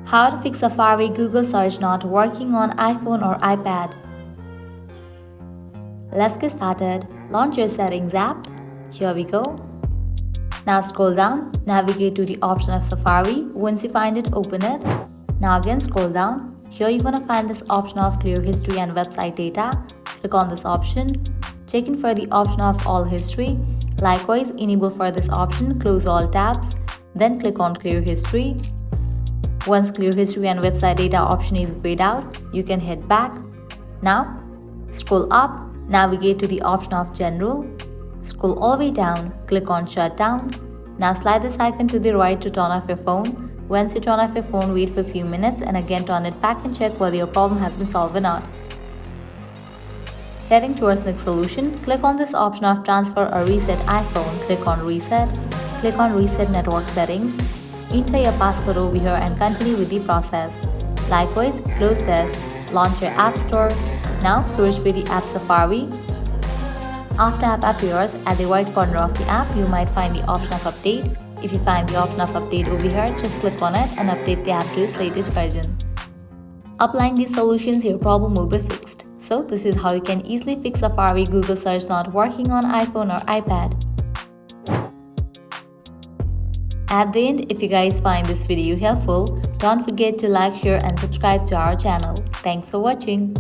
How to fix Safari Google search not working on iPhone or iPad. Let's get started. Launch your settings app. Here we go. Now scroll down, navigate to the option of Safari. Once you find it, open it. Now again scroll down. Here you're gonna find this option of clear history and website data. Click on this option. Check in for the option of all history. Likewise, enable for this option, close all tabs. Then click on clear history. Once clear history and website data option is grayed out, you can head back. Now, scroll up, navigate to the option of general. Scroll all the way down, click on shutdown. Now slide this icon to the right to turn off your phone. Once you turn off your phone, wait for a few minutes and again turn it back and check whether your problem has been solved or not. Heading towards next solution, click on this option of transfer or reset iPhone. Click on reset. Click on reset network settings. Enter your passcode over here and continue with the process. Likewise, close this. Launch your App Store. Now search for the app Safari. After app appears, at the right corner of the app, you might find the option of update. If you find the option of update over here, just click on it and update the app to its latest version. Applying these solutions, your problem will be fixed. So this is how you can easily fix Safari Google search not working on iPhone or iPad. At the end, if you guys find this video helpful, don't forget to like, share and subscribe to our channel. Thanks for watching.